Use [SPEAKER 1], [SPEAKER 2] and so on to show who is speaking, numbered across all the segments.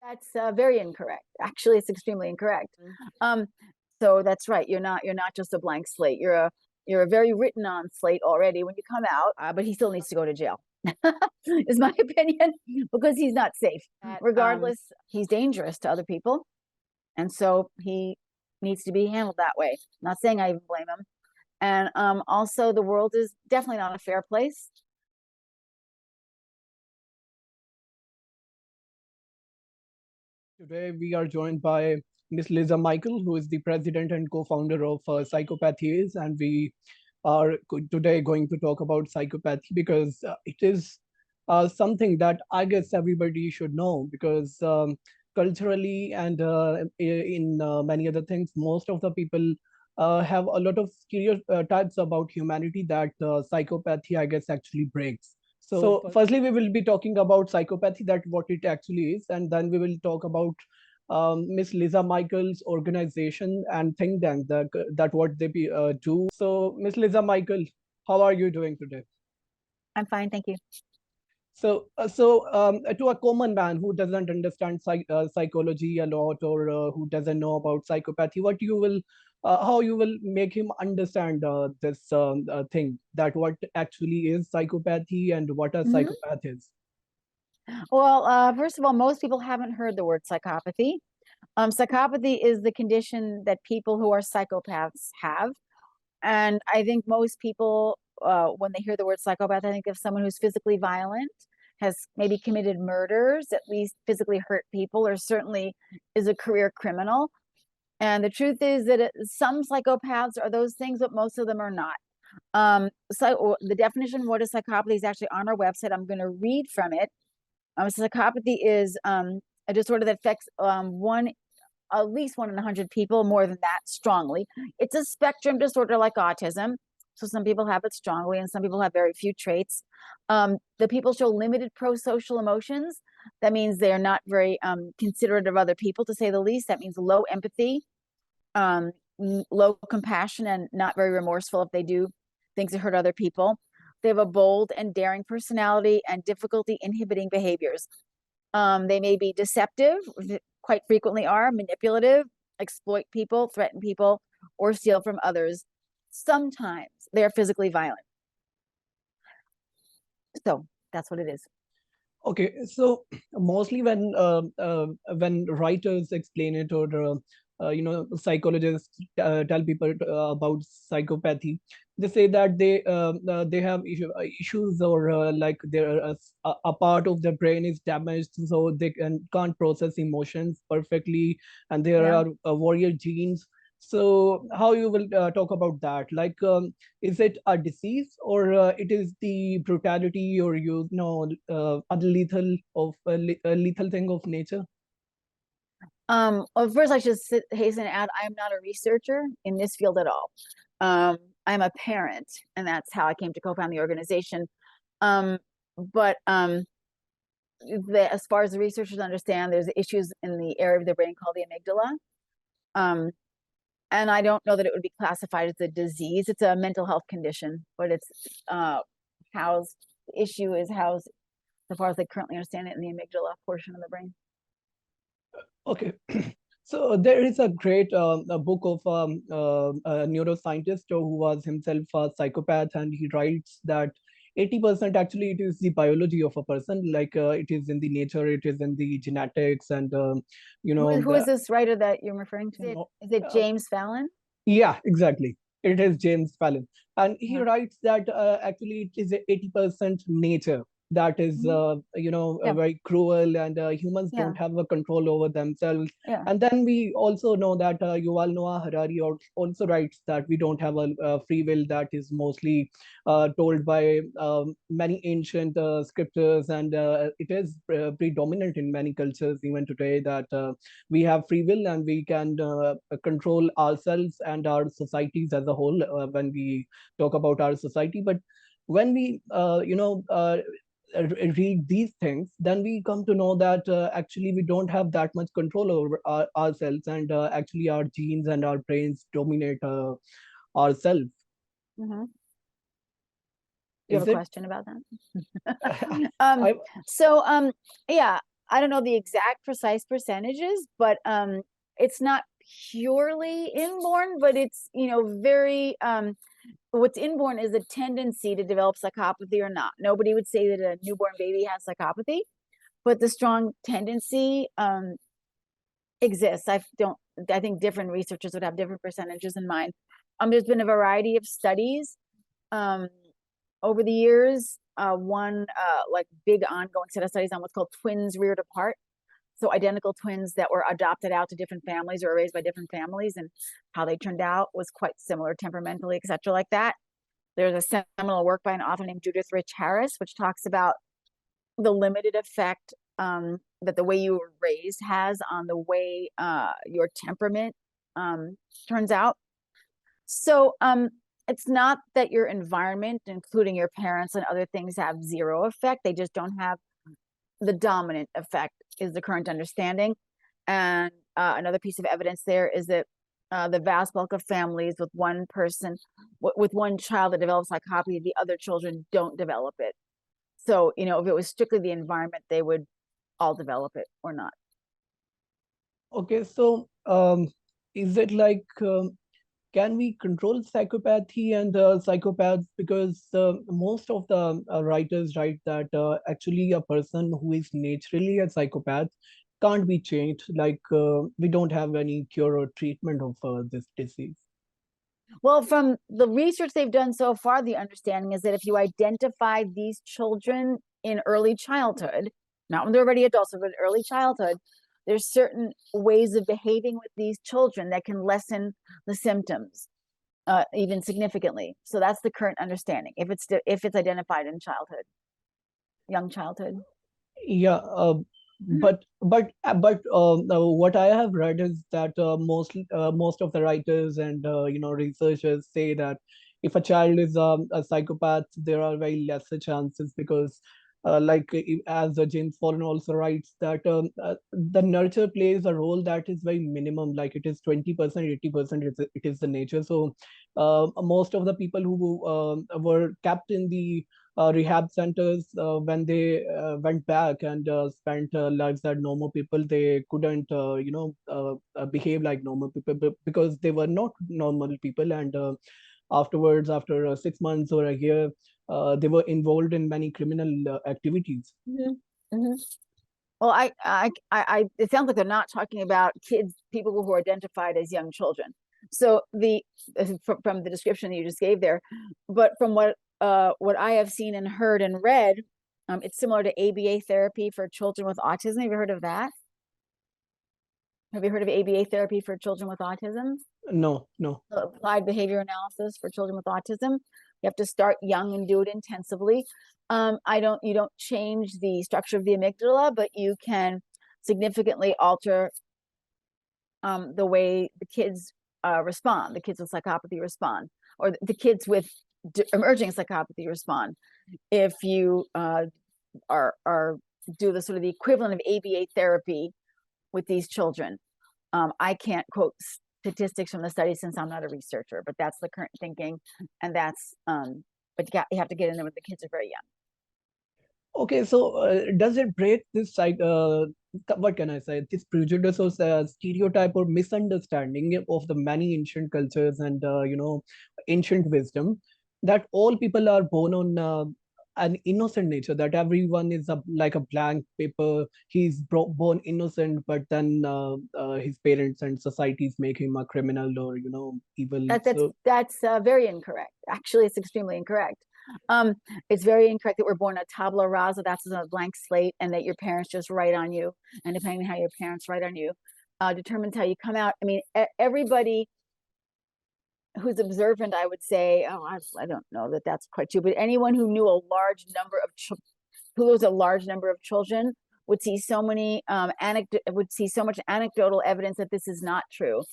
[SPEAKER 1] That's very incorrect. Actually, it's extremely incorrect. So that's right. You're not just a blank slate. You're a very written on slate already when you come out. But he still needs to go to jail, is my opinion, because he's not safe. Regardless, he's dangerous to other people, and so he needs to be handled that way. Not saying I even blame him. And also, the world is definitely not a fair place.
[SPEAKER 2] Today, we are joined by Ms. Lisa Michael, who is the president and co-founder of Psychopathy Is, and we are today going to talk about psychopathy because it is something that I guess everybody should know because culturally and in many other things, most of the people have a lot of stereotypes about humanity that psychopathy, I guess, actually breaks. So firstly, we will be talking about psychopathy, that what it actually is, and then we will talk about Miss Lisa Michael's organization and think tank that what they do. So Miss Lisa Michael, how are you doing today?
[SPEAKER 1] I'm fine, thank you.
[SPEAKER 2] So, to a common man who doesn't understand psychology a lot or who doesn't know about psychopathy, how you will make him understand this thing, that what actually is psychopathy and what a psychopath is?
[SPEAKER 1] Well, first of all, most people haven't heard the word psychopathy. Psychopathy is the condition that people who are psychopaths have. And I think most people, when they hear the word psychopath, I think of someone who's physically violent, has maybe committed murders, at least physically hurt people, or certainly is a career criminal. And the truth is that some psychopaths are those things, but most of them are not. So the definition, what is psychopathy, is actually on our website. I'm going to read from it. Psychopathy is a disorder that affects at least 1 in 100 people, more than that, strongly. It's a spectrum disorder like autism. So some people have it strongly and some people have very few traits. The people show limited pro-social emotions. That means they're not very considerate of other people, to say the least. That means low empathy, low compassion, and not very remorseful if they do things that hurt other people. They have a bold and daring personality and difficulty inhibiting behaviors. They may be deceptive, quite frequently are, manipulative, exploit people, threaten people, or steal from others. Sometimes they are physically violent. So that's what it is.
[SPEAKER 2] Okay, so mostly when writers explain it, or psychologists tell people about psychopathy, they say that they have issues, or like a part of their brain is damaged, so they can't process emotions perfectly, and there are warrior genes. So how you will talk about that? Like, is it a disease, or it is the brutality, or a lethal thing of nature?
[SPEAKER 1] Well, first I should hasten to add, I am not a researcher in this field at all. I'm a parent, and that's how I came to co-found the organization. But as far as the researchers understand, there's issues in the area of the brain called the amygdala. And I don't know that it would be classified as a disease. It's a mental health condition, but it's housed, the issue is housed, so far as they currently understand it, in the amygdala portion of the brain.
[SPEAKER 2] Okay. So there is a great a book of a neuroscientist who was himself a psychopath, and he writes that 80% actually it is the biology of a person, like it is in the nature, it is in the genetics, and
[SPEAKER 1] Who is this writer that you're referring to? Is it James Fallon?
[SPEAKER 2] Yeah, exactly. It is James Fallon, and he writes that actually it is 80% nature that is very cruel, and humans don't have a control over themselves. And then we also know that Yuval Noah Harari also writes that we don't have a free will, that is mostly told by many ancient scriptures, and it is predominant in many cultures even today, that we have free will and we can control ourselves and our societies as a whole when we talk about our society. But when we read these things, then we come to know that actually we don't have that much control over ourselves, and actually our genes and our brains dominate ourselves.
[SPEAKER 1] Mm-hmm. You have a question about that? Yeah, I don't know the exact precise percentages, but it's not purely inborn, but it's, you know, very what's inborn is a tendency to develop psychopathy or not. Nobody would say that a newborn baby has psychopathy, but the strong tendency exists. I think different researchers would have different percentages in mind. There's been a variety of studies over the years. One like big ongoing set of studies on what's called twins reared apart. So identical twins that were adopted out to different families or raised by different families, and how they turned out was quite similar temperamentally, etc. like that. There's a seminal work by an author named Judith Rich Harris, which talks about the limited effect that the way you were raised has on the way your temperament turns out. So it's not that your environment, including your parents and other things, have zero effect. They just don't have the dominant effect, is the current understanding. And another piece of evidence there is that the vast bulk of families with one person, with one child that develops psychopathy, the other children don't develop it. So, you know, if it was strictly the environment, they would all develop it or not.
[SPEAKER 2] Okay, so is it like can we control psychopathy and psychopaths? Because most of the writers write that actually a person who is naturally a psychopath can't be changed. Like we don't have any cure or treatment of this disease.
[SPEAKER 1] Well, from the research they've done so far, the understanding is that if you identify these children in early childhood, not when they're already adults, but early childhood, there's certain ways of behaving with these children that can lessen the symptoms, even significantly. So that's the current understanding. If it's identified in childhood, young childhood.
[SPEAKER 2] Yeah, but what I have read is that most of the writers and researchers say that if a child is a psychopath, there are very lesser chances because as James Fallon also writes that the nurture plays a role that is very minimum, like it is 20%, 80% it is the nature. So most of the people who were kept in the rehab centers, when they went back and spent lives as normal people, they couldn't behave like normal people because they were not normal people. And afterwards, after 6 months or a year, they were involved in many criminal activities.
[SPEAKER 1] Mm-hmm. Mm-hmm. Well, it sounds like they're not talking about kids, people who are identified as young children. So from the description that you just gave there, but from what I have seen and heard and read, it's similar to ABA therapy for children with autism. Have you heard of that? Have you heard of ABA therapy for children with autism?
[SPEAKER 2] No, no.
[SPEAKER 1] Applied behavior analysis for children with autism. You have to start young and do it intensively. You don't change the structure of the amygdala, but you can significantly alter the way the kids respond, the kids with psychopathy respond, or the kids with emerging psychopathy respond. If you do the sort of the equivalent of ABA therapy with these children. I can't quote statistics from the study since I'm not a researcher, but that's the current thinking, and that's but you have to get in there when the kids are very young.
[SPEAKER 2] Okay, so does it break this what can I say, this prejudice or stereotype or misunderstanding of the many ancient cultures and ancient wisdom that all people are born on an innocent nature, that everyone is like a blank paper, he's born innocent, but then his parents and societies make him a criminal or evil.
[SPEAKER 1] That's very incorrect. Actually, it's extremely incorrect. It's very incorrect that we're born a tabula rasa, that's a blank slate, and that your parents just write on you, and depending on how your parents write on you, determines how you come out. I mean, everybody who's observant, I would say, I don't know that that's quite true, but anyone who knew a large number of children would see so many would see so much anecdotal evidence that this is not true.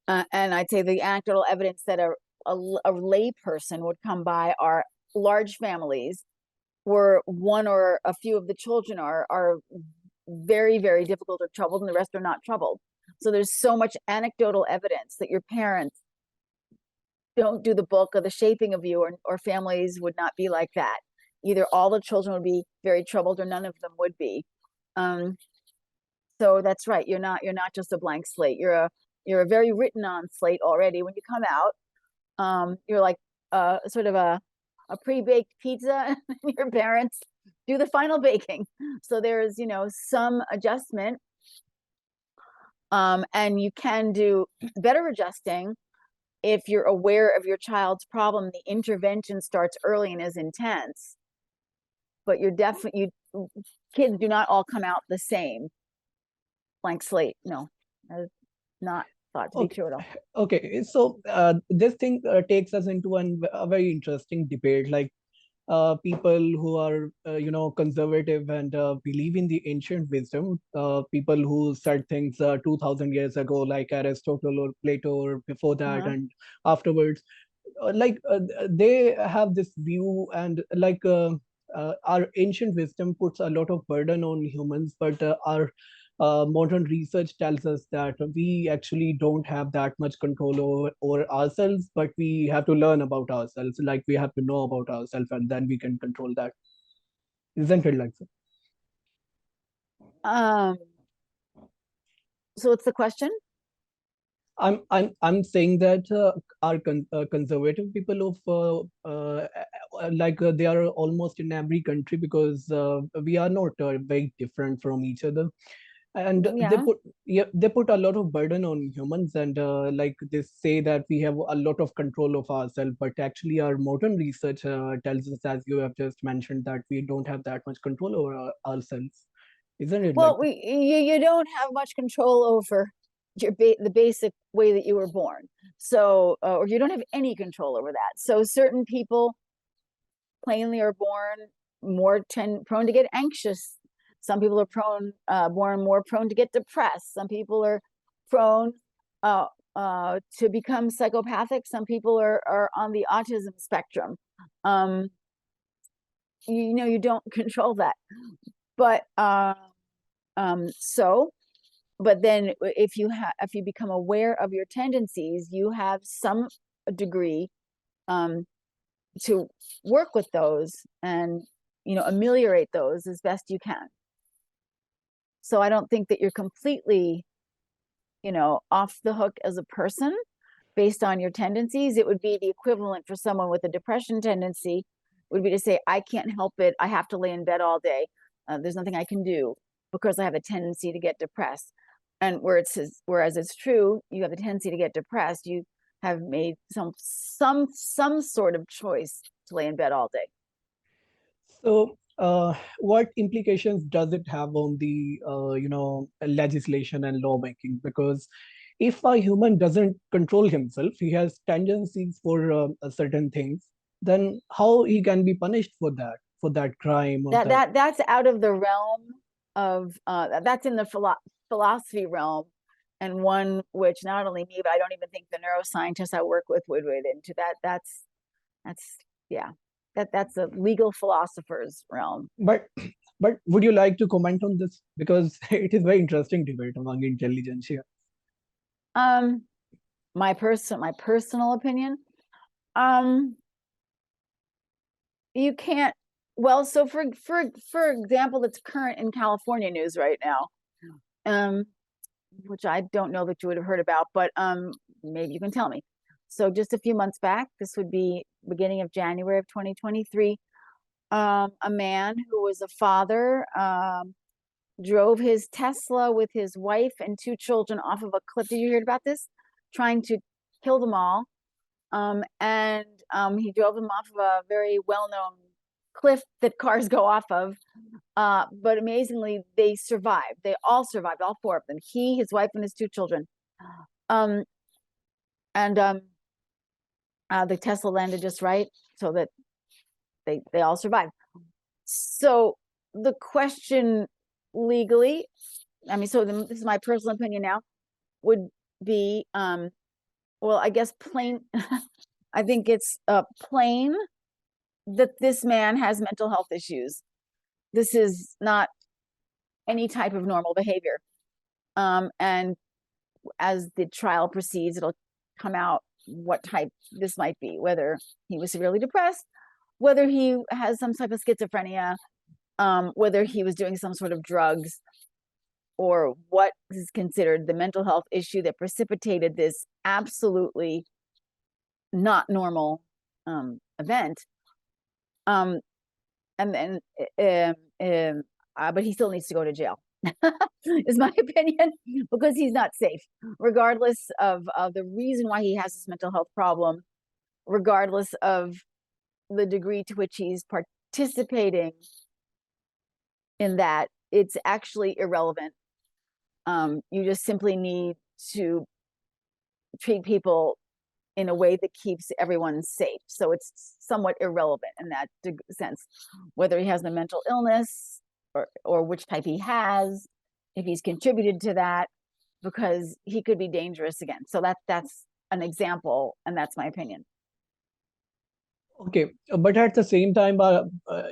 [SPEAKER 1] And I'd say the anecdotal evidence that a lay person would come by are large families where one or a few of the children are very, very difficult or troubled, and the rest are not troubled. So there's so much anecdotal evidence that your parents don't do the bulk of the shaping of you, or families would not be like that. Either all the children would be very troubled or none of them would be. So that's right. You're not just a blank slate. You're a very written on slate already. When you come out, you're like sort of a pre-baked pizza, and your parents do the final baking. So there's, some adjustment. And you can do better adjusting if you're aware of your child's problem. The intervention starts early and is intense, but kids do not all come out the same blank slate. No, that's not thought to be
[SPEAKER 2] Okay,
[SPEAKER 1] true at all.
[SPEAKER 2] okay. So this thing takes us into a very interesting debate. Like people who are conservative and believe in the ancient wisdom, people who said things 2000 years ago, like Aristotle or Plato, or before that
[SPEAKER 1] Uh-huh.
[SPEAKER 2] and afterwards, they have this view, and our ancient wisdom puts a lot of burden on humans, but our modern research tells us that we actually don't have that much control over ourselves, but we have to learn about ourselves. Like we have to know about ourselves, and then we can control that. Isn't it like so?
[SPEAKER 1] Um, so what's the question?
[SPEAKER 2] I'm saying that our conservative people of they are almost in every country, because we are not very different from each other, and
[SPEAKER 1] Yeah.
[SPEAKER 2] they put a lot of burden on humans, and like they say that we have a lot of control of ourselves, but actually our modern research tells us, as you have just mentioned, that we don't have that much control over ourselves. Isn't it like
[SPEAKER 1] Well,
[SPEAKER 2] that?
[SPEAKER 1] you don't have much control over the basic way that you were born. So, or you don't have any control over that. So certain people plainly are prone to get anxious. Some people are born more prone to get depressed. Some people are prone to become psychopathic. Some people are on the autism spectrum. Um, you don't control that. But so but then if you become aware of your tendencies, you have some degree um, to work with those and ameliorate those as best you can. So I don't think that you're completely off the hook as a person based on your tendencies. It would be the equivalent for someone with a depression tendency would be to say, I can't help it, I have to lay in bed all day, there's nothing I can do because I have a tendency to get depressed. And whereas it's true, you have a tendency to get depressed, you have made some sort of choice to lay in bed all day.
[SPEAKER 2] So, what implications does it have on the legislation and lawmaking? Because if a human doesn't control himself, he has tendencies for certain things. Then how he can be punished for that crime or that?
[SPEAKER 1] That's out of the realm of that's in the philosophy realm, and one which not only me, but I don't even think the neuroscientists I work with would into that. That's yeah, that's a legal philosopher's realm.
[SPEAKER 2] But would you like to comment on this? Because it is very interesting debate among intelligentsia.
[SPEAKER 1] Um, my personal opinion. Um, you can't. Well, so for example, that's current in California news right now. Which I don't know that you would have heard about, but maybe you can tell me. So just a few months back, this would be beginning of January of 2023, a man who was a father drove his Tesla with his wife and two children off of a cliff. Did you hear about this? Trying to kill them all. And he drove them off of a very well-known cliff that cars go off of. But amazingly, they survived. They all survived, all four of them. He, his wife, and his two children. Um, and the Tesla landed just right, so that they all survived. So the question legally, I mean, this is my personal opinion now, would be, well, I guess plain. I think it's plain that this man has mental health issues. This is not any type of normal behavior. And as the trial proceeds, it'll come out what type this might be, whether he was severely depressed, whether he has some type of schizophrenia, whether he was doing some sort of drugs. or what is considered the mental health issue that precipitated this absolutely not normal event. And then, but he still needs to go to jail, is my opinion, because he's not safe, regardless of the reason why he has this mental health problem, regardless of the degree to which he's participating in that. It's actually irrelevant. You just simply need to treat people in a way that keeps everyone safe. So it's somewhat irrelevant in that sense, whether he has a mental illness or which type he has, if he's contributed to that, because he could be dangerous again. So that's an example, and that's my opinion.
[SPEAKER 2] Okay, but at the same time,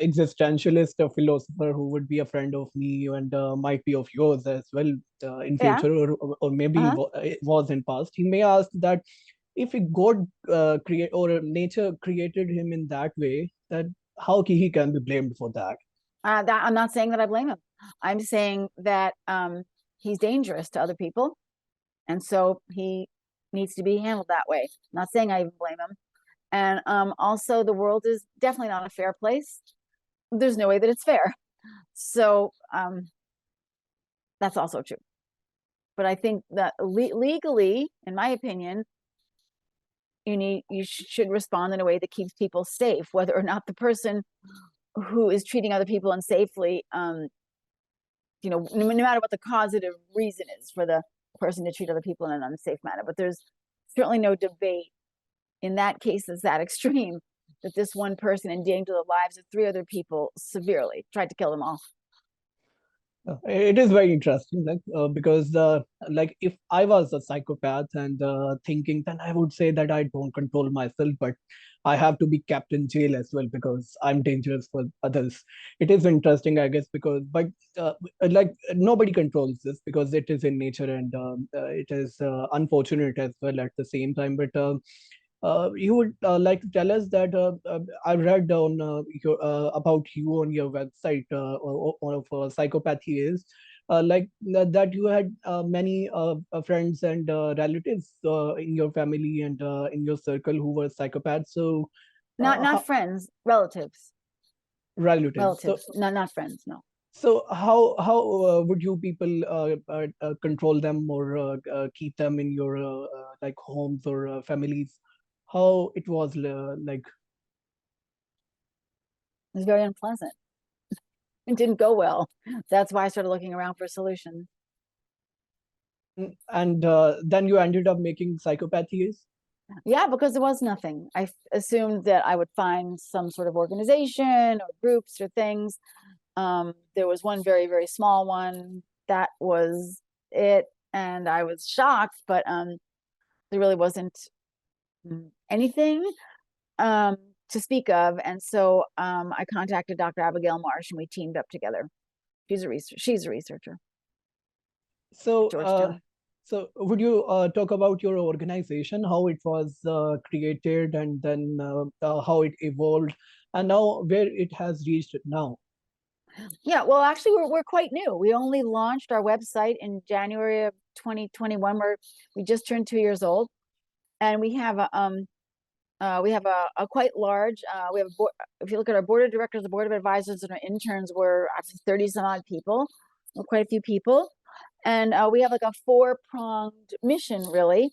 [SPEAKER 2] existentialist, a philosopher who would be a friend of me and might be of yours as well in
[SPEAKER 1] Yeah.
[SPEAKER 2] future, or maybe was in past, he may ask that if God create or nature created him in that way, that how he can be blamed for that?
[SPEAKER 1] I'm not saying that I blame him. I'm saying that he's dangerous to other people, and so he needs to be handled that way. I'm not saying I even blame him. And also, the world is definitely not a fair place. There's no way that it's fair. So that's also true. But I think that legally, in my opinion, you should respond in a way that keeps people safe, whether or not the person who is treating other people unsafely, no matter what the causative reason is for the person to treat other people in an unsafe manner. But there's certainly no debate in that case is that extreme, that this one person endangered the lives of 3 other people severely, tried to kill them all.
[SPEAKER 2] It is very interesting, because like if I was a psychopath and thinking, then I would say that I don't control myself, but I have to be kept in jail as well because I'm dangerous for others. It is interesting, I guess, because like nobody controls this because it is in nature, and it is unfortunate as well at the same time. But you would like to tell us that I read on about you on your website of Psychopathy Is, like that you had many friends and relatives in your family and in your circle who were psychopaths. So
[SPEAKER 1] Not friends, relatives.
[SPEAKER 2] relatives. So
[SPEAKER 1] not friends, no.
[SPEAKER 2] so how would you people control them or keep them in your like homes or families? How it was like?
[SPEAKER 1] It was very unpleasant. It didn't go well. That's why I started looking around for solutions.
[SPEAKER 2] And then you ended up making Psychopathies.
[SPEAKER 1] Yeah, because there was nothing. I assumed that I would find some sort of organization or groups or things. There was one very, very small one. That was it. And I was shocked, but there really wasn't anything to speak of. And so I contacted Dr. Abigail Marsh and we teamed up together. She's a researcher.
[SPEAKER 2] So
[SPEAKER 1] Georgetown.
[SPEAKER 2] so would you talk about your organization, how it was created, and then how it evolved, and now where it has reached now?
[SPEAKER 1] Yeah, well, actually, we're quite new. We only launched our website in January of 2021. We just turned 2 years old, and we have a quite large. We have a board, if you look at our board of directors, the board of advisors, and our interns, we're actually 30 some odd people. We're quite a few people, and we have like a 4-pronged mission, really.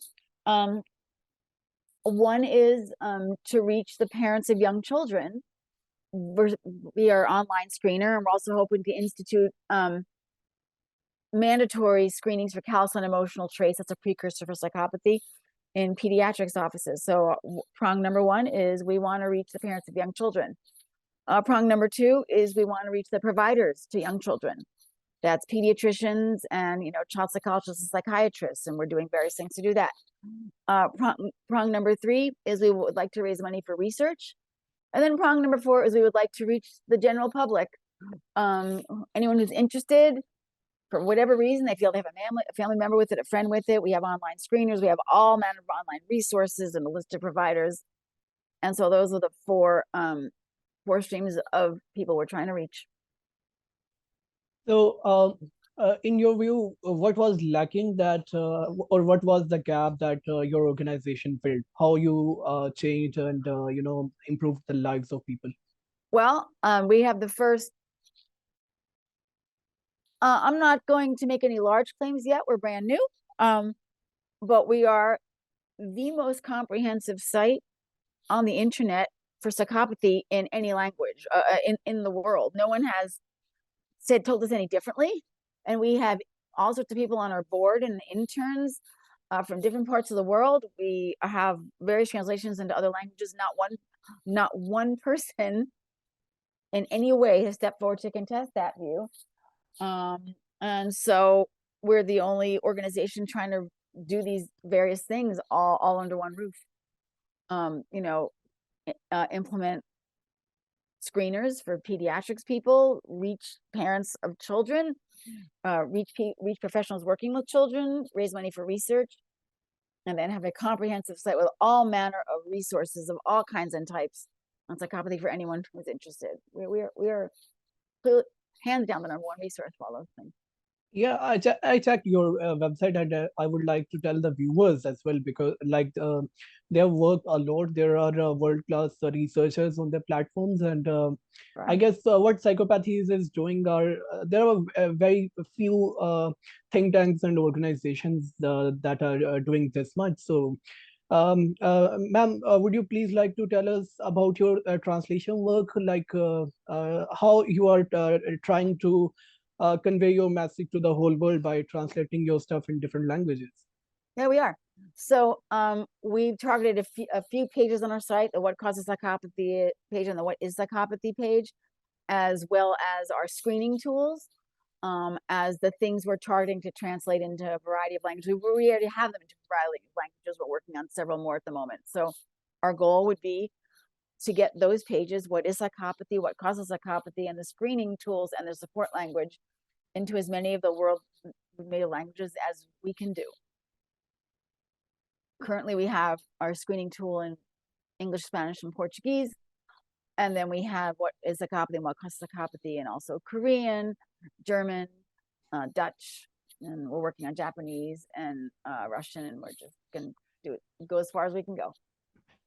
[SPEAKER 1] One is to reach the parents of young children. We are online screener, and we're also hoping to institute mandatory screenings for callous emotional traits. That's a precursor for psychopathy in pediatrics offices. So prong number 1 is we want to reach the parents of young children. Prong number 2 is we want to reach the providers to young children. That's pediatricians and child psychologists and psychiatrists, and we're doing various things to do that. Prong number 3 is we would like to raise money for research. And then prong number 4 is we would like to reach the general public. Anyone who's interested, for whatever reason, they feel they have a family member with it, a friend with it. We have online screeners. We have all manner of online resources and a list of providers. And so those are the four streams of people we're trying to reach.
[SPEAKER 2] So In your view, what was lacking that, or what was the gap that your organization filled? How you changed and improved the lives of people?
[SPEAKER 1] Well, we have the first. I'm not going to make any large claims yet. We're brand new, but we are the most comprehensive site on the internet for psychopathy in any language in the world. No one has told us any differently, and we have all sorts of people on our board and interns from different parts of the world. We have various translations into other languages. Not one person in any way has stepped forward to contest that view. And so we're the only organization trying to do these various things all under one roof. Implement screeners for pediatrics people, reach parents of children, reach professionals working with children, raise money for research, and then have a comprehensive site with all manner of resources of all kinds and types on psychopathy for anyone who's interested. We are clearly, hands down, the number one resource for all those things.
[SPEAKER 2] Yeah, I checked your website, and I would like to tell the viewers as well, because they have worked a lot. There are world-class researchers on their platforms, and I
[SPEAKER 1] Right.
[SPEAKER 2] guess what Psychopathies is doing are there are very few think tanks and organizations that are doing this much. So, ma'am, would you please like to tell us about your translation work, how you are trying to convey your message to the whole world by translating your stuff in different languages?
[SPEAKER 1] Yeah, we are. So we've targeted a few pages on our site, the What Causes Psychopathy page and the What is Psychopathy page, as well as our screening tools, as the things we're targeting to translate into a variety of languages. We already have them into a variety of languages. We're working on several more at the moment. So our goal would be to get those pages, what is psychopathy, what causes psychopathy, and the screening tools and the support language into as many of the world's native languages as we can do. Currently, we have our screening tool in English, Spanish, and Portuguese. And then we have what is psychopathy and what causes psychopathy, and also Korean, German, Dutch, and we're working on Japanese and Russian, and we're just going to go as far as we can go.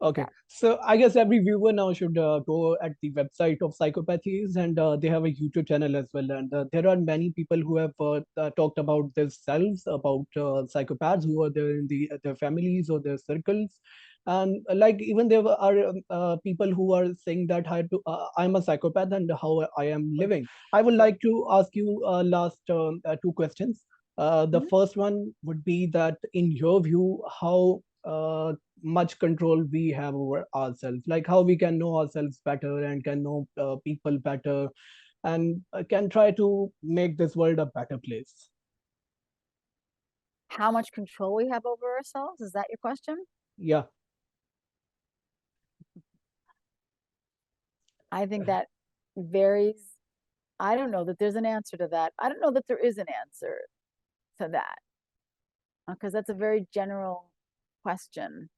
[SPEAKER 2] Okay,
[SPEAKER 1] Yeah.
[SPEAKER 2] so I guess every viewer now should go at the website of Psychopathies, and they have a YouTube channel as well. And there are many people who have talked about themselves, about psychopaths who are there in their families or their circles. And like even there are people who are saying that I'm a psychopath and how I am living. I would like to ask you last two questions. The
[SPEAKER 1] Mhm.
[SPEAKER 2] first one would be that, in your view, how much control we have over ourselves, like how we can know ourselves better and can know people better, and can try to make this world a better place.
[SPEAKER 1] How much control we have over ourselves? Is that your question?
[SPEAKER 2] Yeah.
[SPEAKER 1] I think that varies. I don't know that there's an answer to that. I don't know that there is an answer to that, because that's a very general question.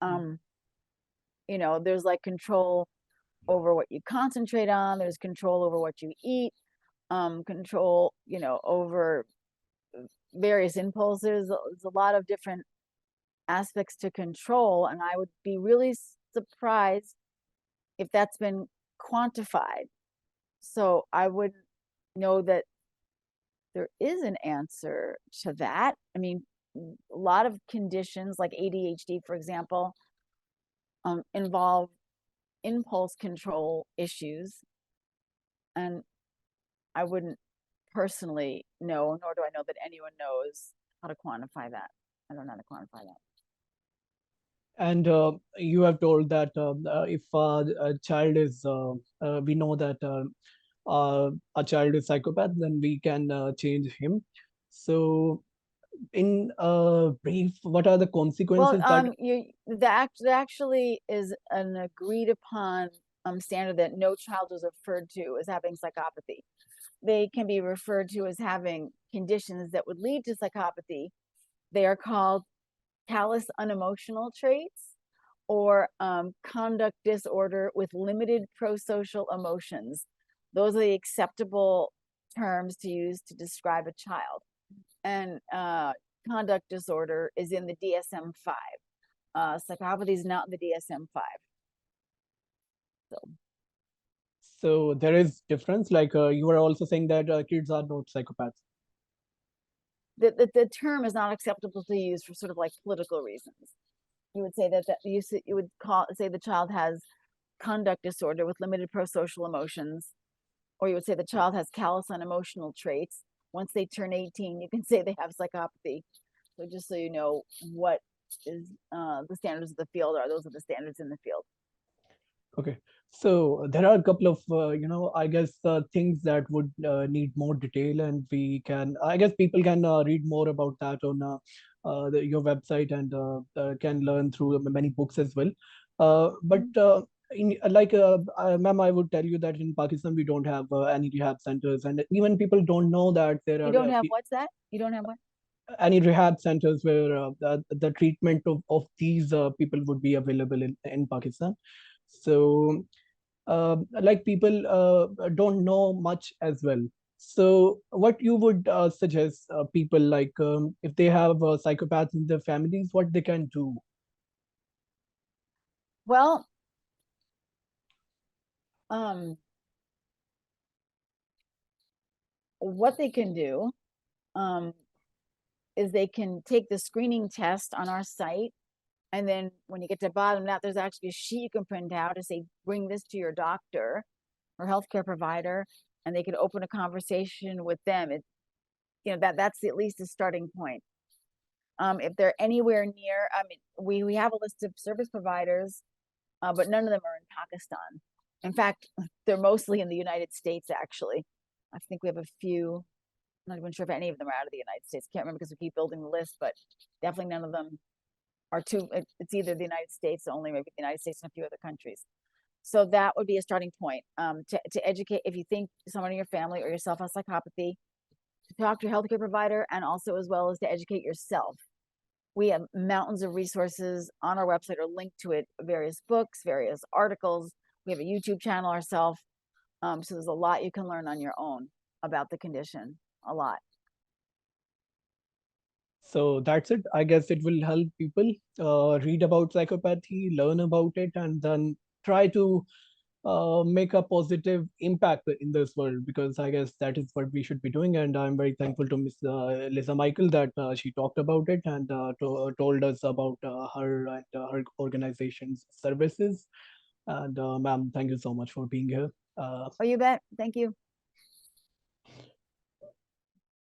[SPEAKER 1] Um, there's like control over what you concentrate on, there's control over what you eat, control, over various impulses. There's a lot of different aspects to control, and I would be really surprised if that's been quantified. So I wouldn't know that there is an answer to that. I mean, a lot of conditions like ADHD, for example, involve impulse control issues, and I wouldn't personally know, nor do I know that anyone knows how to quantify that. I don't know how to quantify that.
[SPEAKER 2] And you have told that if a child is we know that a child is psychopath, then we can change him. So in brief, what are the
[SPEAKER 1] Well,
[SPEAKER 2] consequences that
[SPEAKER 1] there actually is an agreed upon standard that no child is referred to as having psychopathy. They can be referred to as having conditions that would lead to psychopathy. They are called callous unemotional traits, or conduct disorder with limited prosocial emotions. Those are the acceptable terms to use to describe a child. And conduct disorder is in the DSM-5. Psychopathy is not in the DSM-5.
[SPEAKER 2] So there is difference. Like you were also saying that kids are not psychopaths.
[SPEAKER 1] The term is not acceptable to use for sort of like political reasons. You would say that you would say the child has conduct disorder with limited prosocial emotions, or you would say the child has callous unemotional traits. Once they turn 18, you can say they have psychopathy. So just so you know what is the standards of the field are, those are the standards in the field.
[SPEAKER 2] Okay, so there are a couple of I guess things that would need more detail, and we can, I guess, people can read more about that on your website, and can learn through many books as well. But ma'am, I would tell you that in Pakistan we don't have any rehab centers, and even people don't know that there
[SPEAKER 1] You
[SPEAKER 2] are
[SPEAKER 1] don't have what's that? You don't have what?
[SPEAKER 2] any rehab centers where the treatment of these people would be available in Pakistan. So like people don't know much as well. So what you would suggest people, like if they have psychopaths in their families, what they can do?
[SPEAKER 1] Well, what they can do is they can take the screening test on our site. And then when you get to the bottom of that, there's actually a sheet you can print out to say, bring this to your doctor or healthcare provider, and they can open a conversation with them. That's at least a starting point. If they're anywhere near, I mean, we have a list of service providers, but none of them are in Pakistan. In fact, they're mostly in the United States, actually. I think we have a few. I'm not even sure if any of them are out of the United States. Can't remember because we keep building the list, but definitely none of them are too. It's either the United States, only maybe the United States and a few other countries. So that would be a starting point to educate. If you think someone in your family or yourself has psychopathy, to talk to your healthcare provider, and also as well as to educate yourself. We have mountains of resources on our website or linked to it, various books, various articles. We have a YouTube channel ourselves. So there's a lot you can learn on your own about the condition, a lot.
[SPEAKER 2] So that's it. I guess it will help people read about psychopathy, learn about it, and then try to make a positive impact in this world, because I guess that is what we should be doing. And I'm very thankful to Miss Lisa Michael that she talked about it and told us about her and her organization's services. And ma'am, thank you so much for being here.
[SPEAKER 1] Oh, you bet. Thank you.